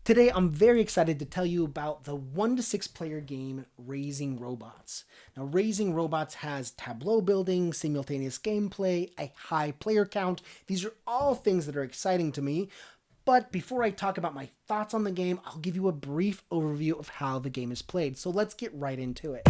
Today, I'm very excited to tell you about the 1 to 6 player game Raising Robots. Now, Raising Robots has tableau building, simultaneous gameplay, a high player count. These are all things that are exciting to me. But before I talk about my thoughts on the game, I'll give you a brief overview of how the game is played. So let's get right into it.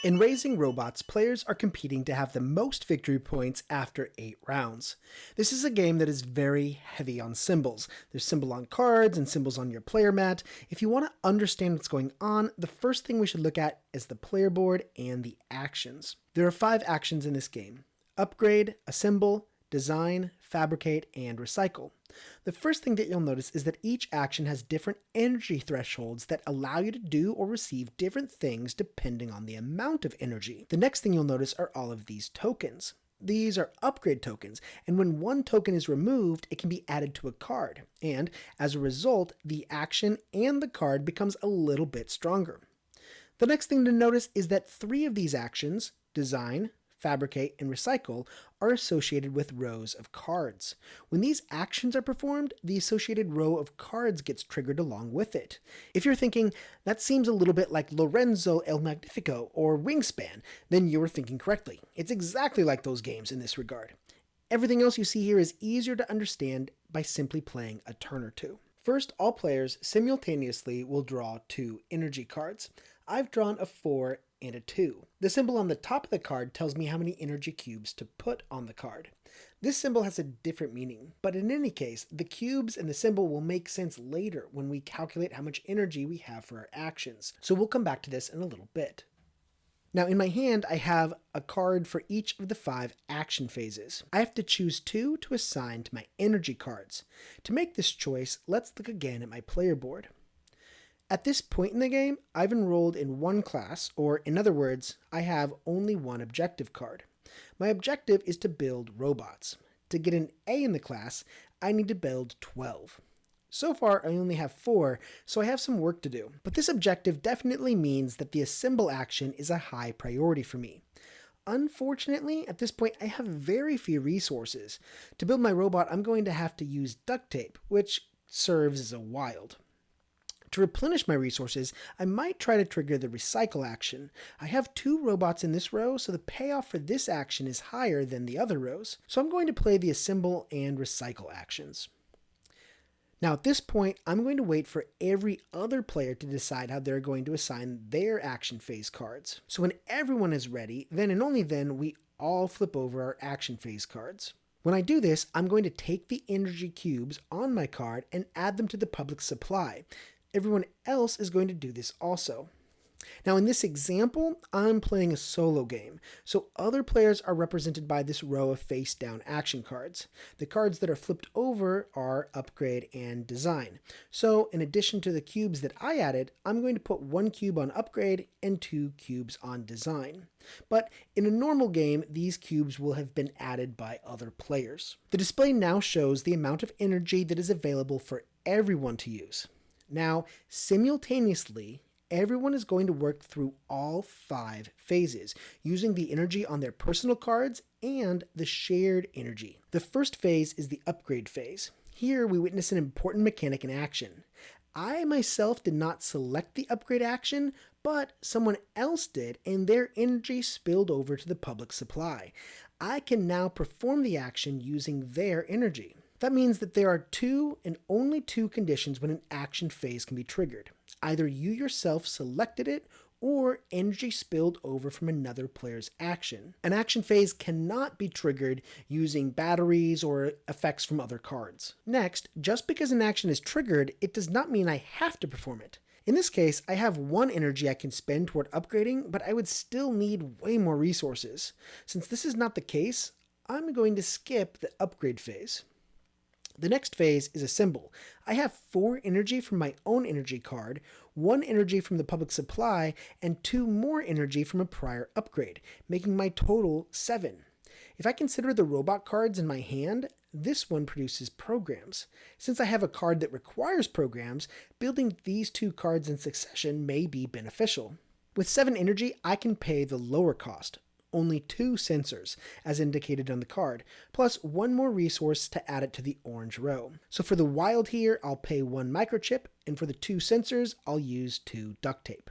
In Raising Robots, players are competing to have the most victory points after 8 rounds. This is a game that is very heavy on symbols. There's symbols on cards and symbols on your player mat. If you want to understand what's going on, the first thing we should look at is the player board and the actions. There are 5 actions in this game: upgrade, assemble, design, fabricate, and recycle. The first thing that you'll notice is that each action has different energy thresholds that allow you to do or receive different things depending on the amount of energy. The next thing you'll notice are all of these tokens. These are upgrade tokens, and when one token is removed, it can be added to a card, and as a result, the action and the card becomes a little bit stronger. The next thing to notice is that 3 of these actions, design, fabricate, and recycle, are associated with rows of cards. When these actions are performed, the associated row of cards gets triggered along with it. If you're thinking, that seems a little bit like Lorenzo El Magnifico or Wingspan, then you're thinking correctly. It's exactly like those games in this regard. Everything else you see here is easier to understand by simply playing a turn or two. First, all players simultaneously will draw 2 energy cards. I've drawn a 4 and a 2. The symbol on the top of the card tells me how many energy cubes to put on the card. This symbol has a different meaning, but in any case, the cubes and the symbol will make sense later when we calculate how much energy we have for our actions. So we'll come back to this in a little bit. Now in my hand, I have a card for each of the 5 action phases. I have to choose 2 to assign to my energy cards. To make this choice, let's look again at my player board. At this point in the game, I've enrolled in one class, or in other words, I have only one objective card. My objective is to build robots. To get an A in the class, I need to build 12. So far, I only have 4, so I have some work to do. But this objective definitely means that the assemble action is a high priority for me. Unfortunately, at this point, I have very few resources. To build my robot, I'm going to have to use duct tape, which serves as a wild. To replenish my resources, I might try to trigger the recycle action. I have 2 robots in this row, so the payoff for this action is higher than the other rows. So I'm going to play the assemble and recycle actions. Now at this point, I'm going to wait for every other player to decide how they're going to assign their action phase cards. So when everyone is ready, then and only then, we all flip over our action phase cards. When I do this, I'm going to take the energy cubes on my card and add them to the public supply. Everyone else is going to do this also. Now in this example, I'm playing a solo game, so other players are represented by this row of face down action cards. The cards that are flipped over are upgrade and design. So in addition to the cubes that I added, I'm going to put 1 cube on upgrade and 2 cubes on design. But in a normal game, these cubes will have been added by other players. The display now shows the amount of energy that is available for everyone to use. Now, simultaneously, everyone is going to work through all 5 phases, using the energy on their personal cards and the shared energy. The first phase is the upgrade phase. Here we witness an important mechanic in action. I myself did not select the upgrade action, but someone else did, and their energy spilled over to the public supply. I can now perform the action using their energy. That means that there are 2 and only 2 conditions when an action phase can be triggered. Either you yourself selected it, or energy spilled over from another player's action. An action phase cannot be triggered using batteries or effects from other cards. Next, just because an action is triggered, it does not mean I have to perform it. In this case, I have 1 energy I can spend toward upgrading, but I would still need way more resources. Since this is not the case, I'm going to skip the upgrade phase. The next phase is assemble. I have 4 energy from my own energy card, 1 energy from the public supply, and 2 more energy from a prior upgrade, making my total 7. If I consider the robot cards in my hand, this one produces programs. Since I have a card that requires programs, building these 2 cards in succession may be beneficial. With 7 energy, I can pay the lower cost. only 2 sensors, as indicated on the card, plus 1 more resource to add it to the orange row. So for the wild here, I'll pay 1 microchip, and for the 2 sensors, I'll use 2 duct tape.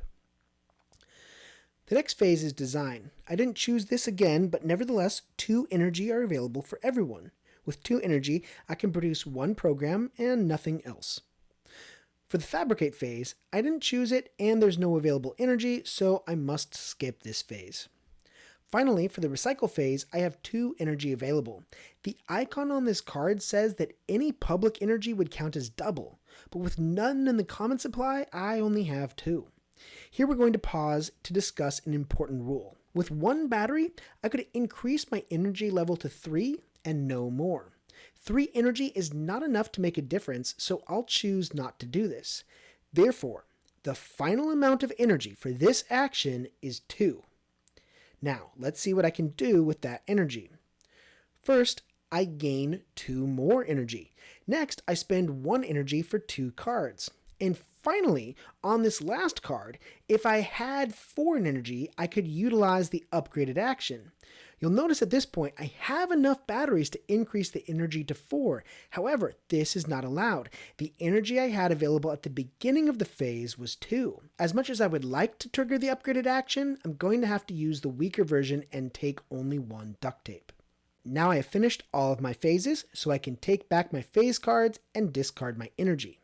The next phase is design. I didn't choose this again, but nevertheless, 2 energy are available for everyone. With 2 energy, I can produce 1 program and nothing else. For the fabricate phase, I didn't choose it and there's no available energy, so I must skip this phase. Finally, for the recycle phase, I have 2 energy available. The icon on this card says that any public energy would count as double, but with none in the common supply, I only have 2. Here we're going to pause to discuss an important rule. With 1 battery, I could increase my energy level to 3 and no more. 3 energy is not enough to make a difference, so I'll choose not to do this. Therefore, the final amount of energy for this action is 2. Now, let's see what I can do with that energy. First, I gain 2 more energy. Next, I spend 1 energy for 2 cards. And finally, on this last card, if I had 4 energy, I could utilize the upgraded action. You'll notice at this point, I have enough batteries to increase the energy to 4. However, this is not allowed. The energy I had available at the beginning of the phase was 2. As much as I would like to trigger the upgraded action, I'm going to have to use the weaker version and take only 1 duct tape. Now I have finished all of my phases, so I can take back my phase cards and discard my energy.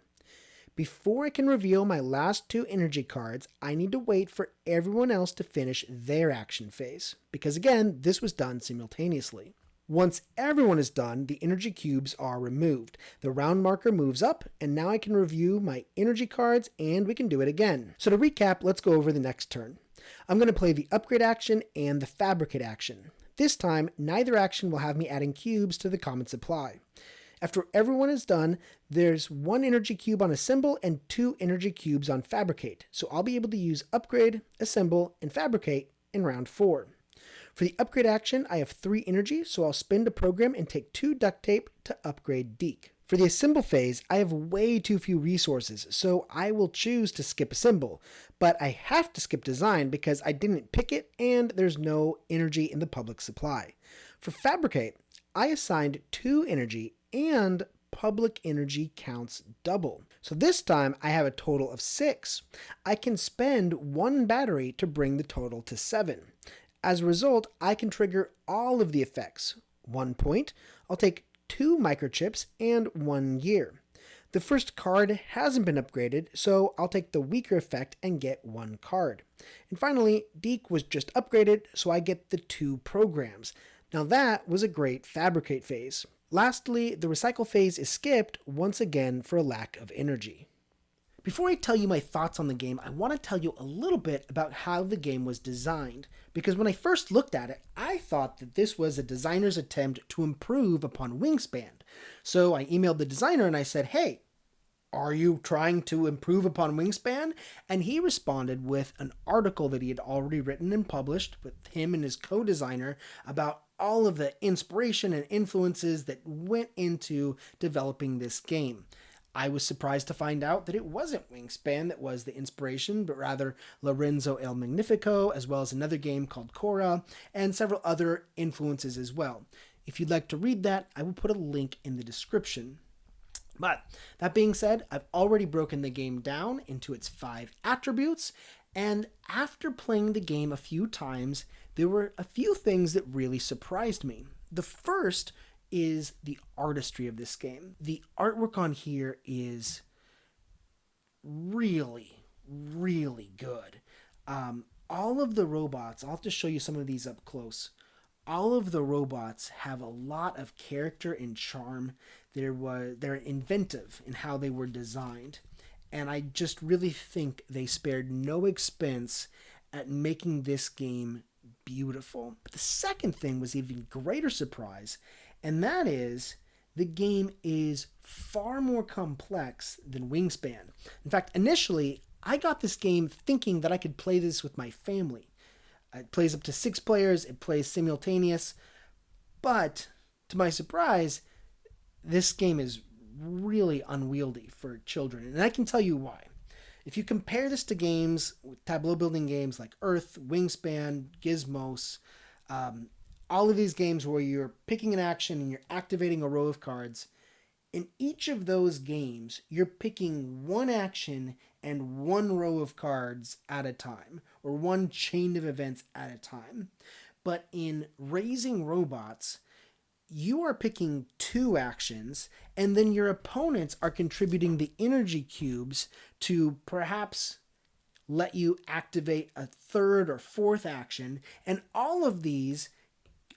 Before I can reveal my last 2 energy cards, I need to wait for everyone else to finish their action phase, because again, this was done simultaneously. Once everyone is done, the energy cubes are removed. The round marker moves up, and now I can review my energy cards, and we can do it again. So to recap, let's go over the next turn. I'm going to play the upgrade action and the fabricate action. This time, neither action will have me adding cubes to the common supply. After everyone is done, there's 1 energy cube on assemble and 2 energy cubes on fabricate, so I'll be able to use upgrade, assemble, and fabricate in round 4. For the upgrade action, I have 3 energy, so I'll spend a program and take 2 duct tape to upgrade Deke. For the assemble phase, I have way too few resources, so I will choose to skip assemble, but I have to skip design because I didn't pick it and there's no energy in the public supply. For fabricate, I assigned 2 energy and public energy counts double. So this time I have a total of 6. I can spend 1 battery to bring the total to 7. As a result, I can trigger all of the effects. 1 point, I'll take 2 microchips and 1 year. The first card hasn't been upgraded, so I'll take the weaker effect and get 1 card. And finally, Deke was just upgraded, so I get the 2 programs. Now that was a great fabricate phase. Lastly, the recycle phase is skipped once again for a lack of energy. Before I tell you my thoughts on the game, I want to tell you a little bit about how the game was designed, because when I first looked at it, I thought that this was a designer's attempt to improve upon Wingspan. So I emailed the designer and I said, hey, are you trying to improve upon Wingspan? And he responded with an article that he had already written and published with him and his co-designer about all of the inspiration and influences that went into developing this game. I was surprised to find out that it wasn't Wingspan that was the inspiration, but rather Lorenzo El Magnifico, as well as another game called Cora, and several other influences as well. If you'd like to read that, I will put a link in the description. But that being said, I've already broken the game down into its 5 attributes, and after playing the game a few times, there were a few things that really surprised me. The first is the artistry of this game. The artwork on here is really, really good. All of the robots, I'll have to show you some of these up close. All of the robots have a lot of character and charm. They're inventive in how they were designed. And I just really think they spared no expense at making this game beautiful. But the second thing was even greater surprise, and that is the game is far more complex than Wingspan. In fact, initially, I got this game thinking that I could play this with my family. It plays up to 6 players, it plays simultaneous, but to my surprise, this game is really unwieldy for children, and I can tell you why. If you compare this to games, tableau building games like Earth, Wingspan, Gizmos, All of these games where you're picking an action and you're activating a row of cards, in each of those games, you're picking one action and one row of cards at a time, or one chain of events at a time. But in Raising Robots, you are picking two actions, and then your opponents are contributing the energy cubes to perhaps let you activate a third or fourth action, and all of these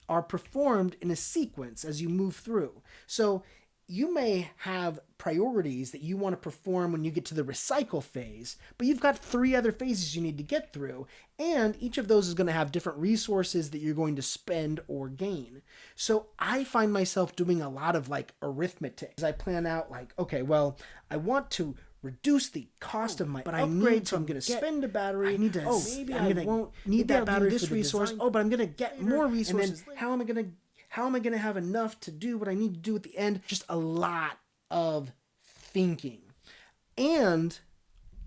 are performed in a sequence as you move through. So you may have priorities that you want to perform when you get to the recycle phase, but you've got 3 other phases you need to get through, and each of those is going to have different resources that you're going to spend or gain. So I find myself doing a lot of like arithmetic as I plan out, like, okay, well, I want to reduce the cost of my upgrade, so I'm going to spend a battery. Maybe I won't need that battery for this resource. But I'm going to get more resources. And then how am I going to have enough to do what I need to do at the end? Just a lot of thinking. And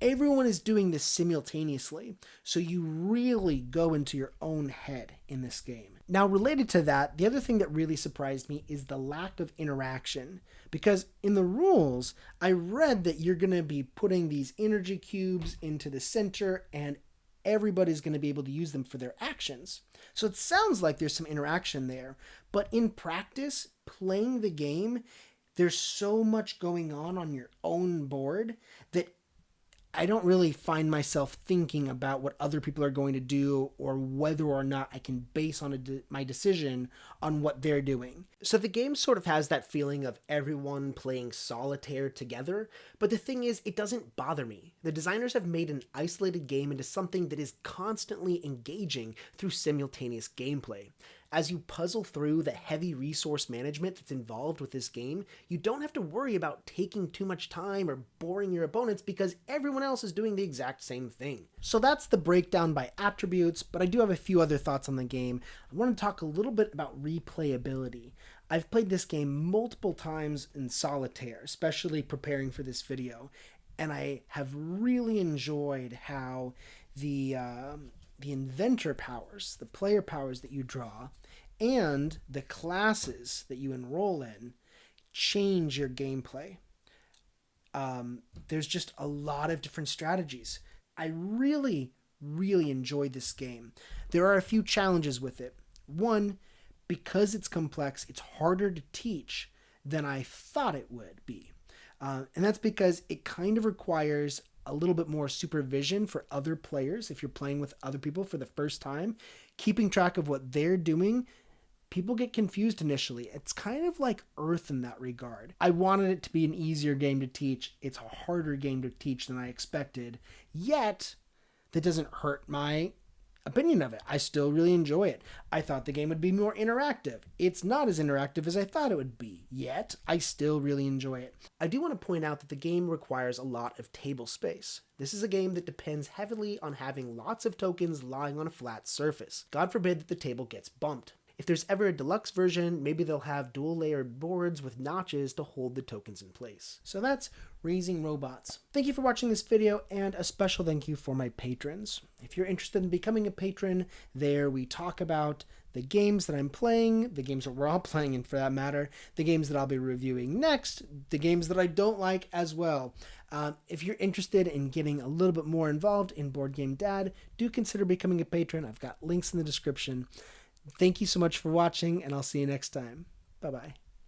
everyone is doing this simultaneously, so you really go into your own head in this game. Now, related to that, the other thing that really surprised me is the lack of interaction. Because in the rules, I read that you're going to be putting these energy cubes into the center and everybody's going to be able to use them for their actions. So it sounds like there's some interaction there. But in practice, playing the game, there's so much going on your own board that I don't really find myself thinking about what other people are going to do or whether or not I can base on my decision on what they're doing. So the game sort of has that feeling of everyone playing solitaire together, but the thing is, it doesn't bother me. The designers have made an isolated game into something that is constantly engaging through simultaneous gameplay. As you puzzle through the heavy resource management that's involved with this game, you don't have to worry about taking too much time or boring your opponents because everyone else is doing the exact same thing. So that's the breakdown by attributes, but I do have a few other thoughts on the game. I want to talk a little bit about replayability. I've played this game multiple times in solitaire, especially preparing for this video, and I have really enjoyed how the inventor powers, the player powers that you draw, and the classes that you enroll in change your gameplay. There's just a lot of different strategies. I really enjoyed this game. There are a few challenges with it. One, because it's complex, it's harder to teach than I thought it would be. And that's because it kind of requires a little bit more supervision for other players if you're playing with other people for the first time. Keeping track of what they're doing, people get confused initially. It's kind of like Earth in that regard. I wanted it to be an easier game to teach. It's a harder game to teach than I expected, yet that doesn't hurt my opinion of it. I still really enjoy it. I thought the game would be more interactive. It's not as interactive as I thought it would be, yet I still really enjoy it. I do want to point out that the game requires a lot of table space. This is a game that depends heavily on having lots of tokens lying on a flat surface. God forbid that the table gets bumped. If there's ever a deluxe version, maybe they'll have dual layered boards with notches to hold the tokens in place. So that's Raising Robots. Thank you for watching this video, and a special thank you for my patrons. If you're interested in becoming a patron, there we talk about the games that I'm playing, the games that we're all playing, and for that matter, the games that I'll be reviewing next, the games that I don't like as well. If you're interested in getting a little bit more involved in Board Game Dad, do consider becoming a patron. I've got links in the description. Thank you so much for watching, and I'll see you next time. Bye-bye.